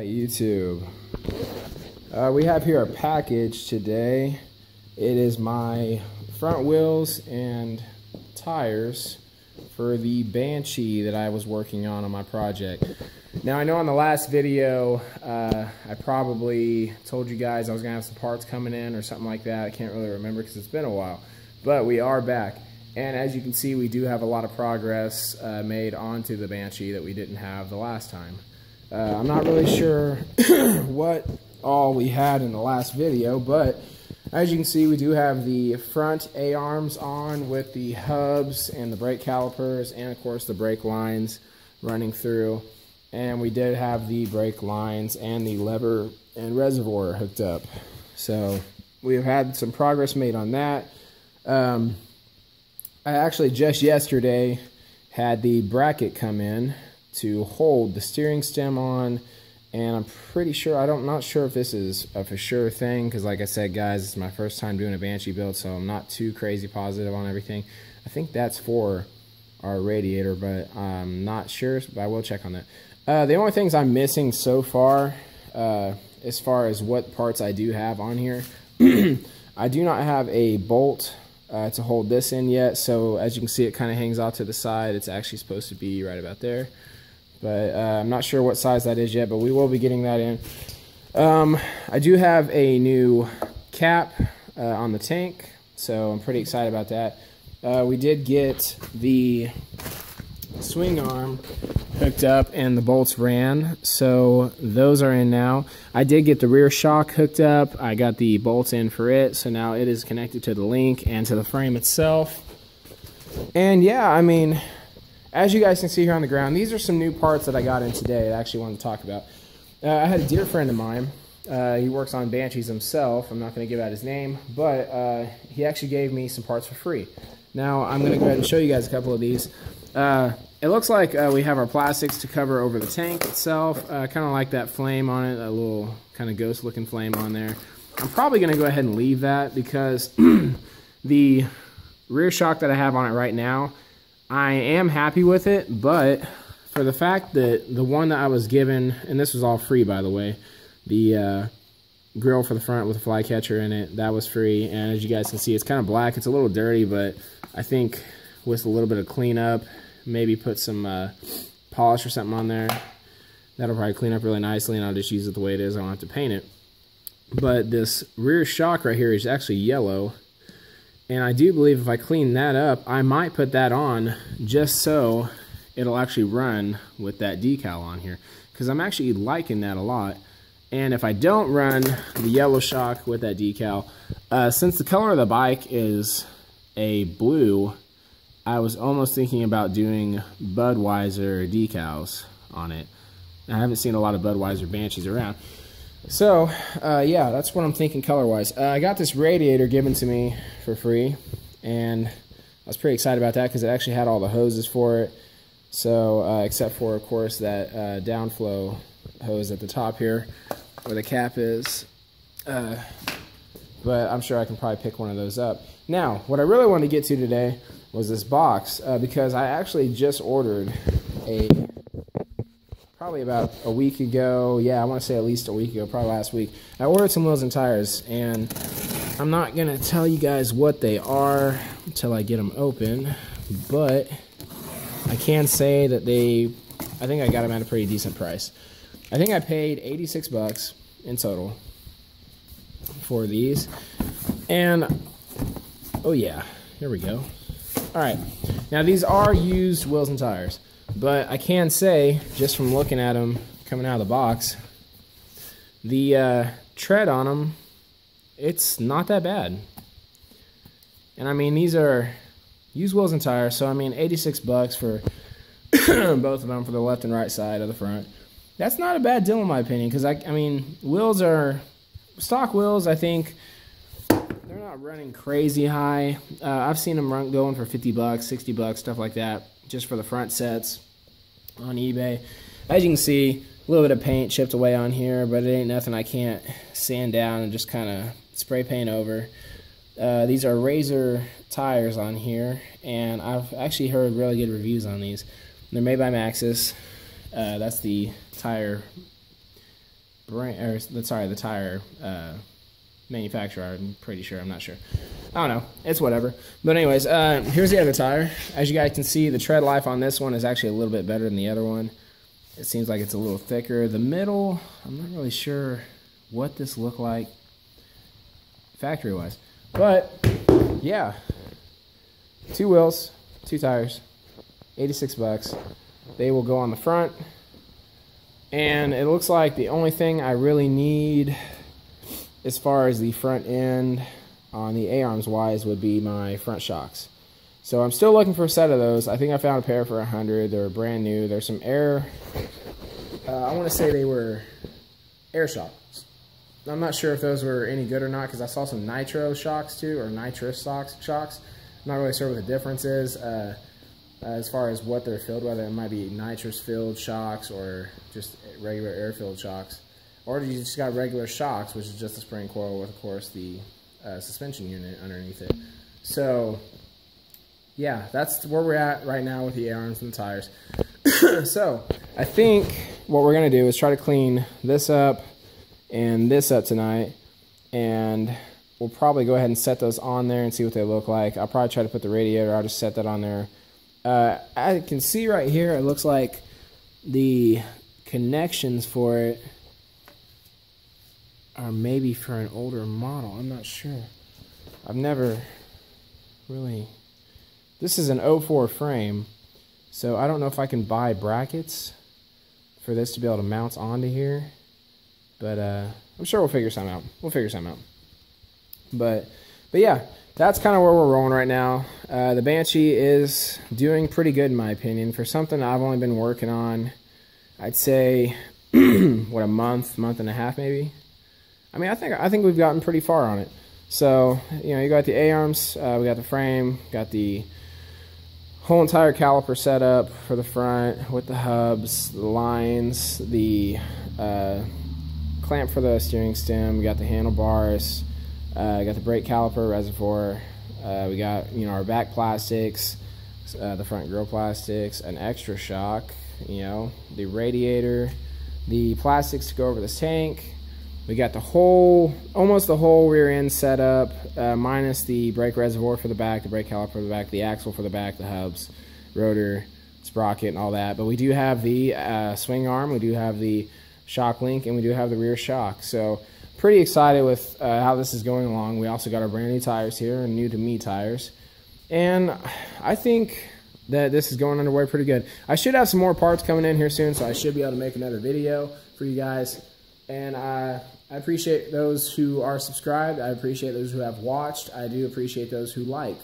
Alright, YouTube. We have here a package today. It is my front wheels and tires for the Banshee that I was working on my project. Now, I know on the last video, I probably told you guys I was going to have some parts coming in or something like that. I can't really remember because it's been a while. But we are back. And as you can see, we do have a lot of progress made onto the Banshee that we didn't have the last time. I'm not really sure what all we had in the last video, but as you can see, we do have the front A-arms on with the hubs and the brake calipers and, of course, the brake lines running through. And we did have the brake lines and the lever and reservoir hooked up. So we have had some progress made on that. I actually just yesterday had the bracket come in to hold the steering stem on, and I'm pretty sure, I'm not sure if this is a for sure thing, because like I said, guys, it's my first time doing a Banshee build, so I'm not too crazy positive on everything. I think that's for our radiator, but I'm not sure, but I will check on that. The only things I'm missing so far, as far as what parts I do have on here, I do not have a bolt to hold this in yet, so as you can see, it kind of hangs out to the side. It's actually supposed to be right about there, but I'm not sure what size that is yet, but we will be getting that in. I do have a new cap on the tank, so I'm pretty excited about that. We did get the swing arm hooked up and the bolts ran, so those are in now. I did get the rear shock hooked up. I got the bolts in for it, so now it is connected to the link and to the frame itself. And yeah, I mean, as you guys can see here on the ground, these are some new parts that I got in today that I actually wanted to talk about. I had a dear friend of mine. He works on Banshees himself. I'm not going to give out his name, but he actually gave me some parts for free. Now, I'm going to go ahead and show you guys a couple of these. It looks like we have our plastics to cover over the tank itself. Kind of like that flame on it, a little kind of ghost looking flame on there. I'm probably going to go ahead and leave that because the rear shock that I have on it right now, I am happy with it, but for the fact that the one that I was given, and this was all free by the way, the grill for the front with a fly catcher in it, that was free. And as you guys can see, it's kind of black. It's a little dirty, but I think with a little bit of cleanup, maybe put some polish or something on there, that'll probably clean up really nicely, and I'll just use it the way it is. I don't have to paint it. But this rear shock right here is actually yellow, and I do believe if I clean that up, I might put that on just so it'll actually run with that decal on here, because I'm actually liking that a lot. And if I don't run the yellow shock with that decal, since the color of the bike is a blue, I was almost thinking about doing Budweiser decals on it. I haven't seen a lot of Budweiser Banshees around. So, yeah, that's what I'm thinking color-wise. I got this radiator given to me for free, and I was pretty excited about that because it actually had all the hoses for it. So, except for, of course, that downflow hose at the top here where the cap is. But I'm sure I can probably pick one of those up. Now, what I really wanted to get to today was this box, because I actually just ordered probably about a week ago. Yeah, I want to say at least a week ago, probably last week. I ordered some wheels and tires, and I'm not going to tell you guys what they are until I get them open, but I can say that I think I got them at a pretty decent price. I think I paid 86 bucks in total for these, and oh yeah, here we go. Alright, now these are used wheels and tires, but I can say, just from looking at them coming out of the box, the tread on them, it's not that bad. And I mean, these are used wheels and tires, so I mean, 86 bucks for both of them, for the left and right side of the front. That's not a bad deal in my opinion, because I mean, wheels are, stock wheels, I think, they're not running crazy high. I've seen them going for 50 bucks, 60 bucks, stuff like that, just for the front sets on eBay. As you can see, a little bit of paint chipped away on here, but it ain't nothing I can't sand down and just kind of spray paint over. These are Razor tires on here, and I've actually heard really good reviews on these. They're made by Maxxis. That's the tire brand, or the tire manufacturer. I'm pretty sure. I'm not sure. I don't know. It's whatever. But anyways, here's the other tire. As you guys can see, the tread life on this one is actually a little bit better than the other one. It seems like it's a little thicker. The middle, I'm not really sure what this looked like factory-wise. But, yeah. 2 wheels, 2 tires, 86 bucks. They will go on the front. And it looks like the only thing I really need as far as the front end on the A-arms wise would be my front shocks. So I'm still looking for a set of those. I think I found a pair for $100. They're brand new. There's some air. I want to say they were air shocks. I'm not sure if those were any good or not because I saw some nitro shocks too, or nitrous shocks. I'm not really sure what the difference is as far as what they're filled with. It might be nitrous filled shocks or just regular air filled shocks. Or you just got regular shocks, which is just a spring coil with, of course, the suspension unit underneath it. So, yeah, that's where we're at right now with the A-arms and the tires. So, I think what we're going to do is try to clean this up and this up tonight. And we'll probably go ahead and set those on there and see what they look like. I'll probably try to put the radiator. I'll just set that on there. I can see right here, it looks like the connections for it are maybe for an older model. I'm not sure. I've never really... This is an 04 frame, so I don't know if I can buy brackets for this to be able to mount onto here. But I'm sure we'll figure something out. We'll figure something out. But yeah, that's kind of where we're rolling right now. The Banshee is doing pretty good in my opinion. For something I've only been working on, I'd say, what, a month and a half maybe? I mean, I think we've gotten pretty far on it. So, you know, you got the A-arms, we got the frame, got the whole entire caliper set up for the front with the hubs, the lines, the clamp for the steering stem, we got the handlebars, we got the brake caliper reservoir, we got, you know, our back plastics, the front grill plastics, an extra shock, you know, the radiator, the plastics to go over this tank. We got the whole, almost the whole rear end set up, minus the brake reservoir for the back, the brake caliper for the back, the axle for the back, the hubs, rotor, sprocket, and all that. But we do have the swing arm, we do have the shock link, and we do have the rear shock. So pretty excited with how this is going along. We also got our brand new tires here, new to me tires. And I think that this is going underway pretty good. I should have some more parts coming in here soon, so I should be able to make another video for you guys. And I appreciate those who are subscribed. I appreciate those who have watched. I do appreciate those who like.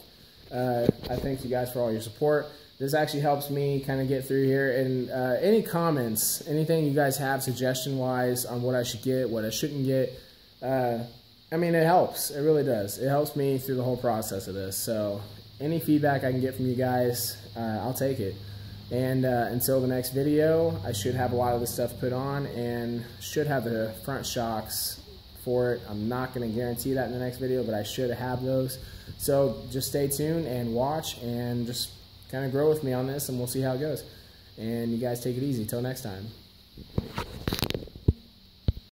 I thank you guys for all your support. This actually helps me kind of get through here. And any comments, anything you guys have suggestion-wise on what I should get, what I shouldn't get, I mean, it helps. It really does. It helps me through the whole process of this. So any feedback I can get from you guys, I'll take it. And until the next video, I should have a lot of this stuff put on and should have the front shocks for it. I'm not going to guarantee that in the next video, but I should have those. So just stay tuned and watch and just kind of grow with me on this, and we'll see how it goes. And you guys take it easy. Till next time.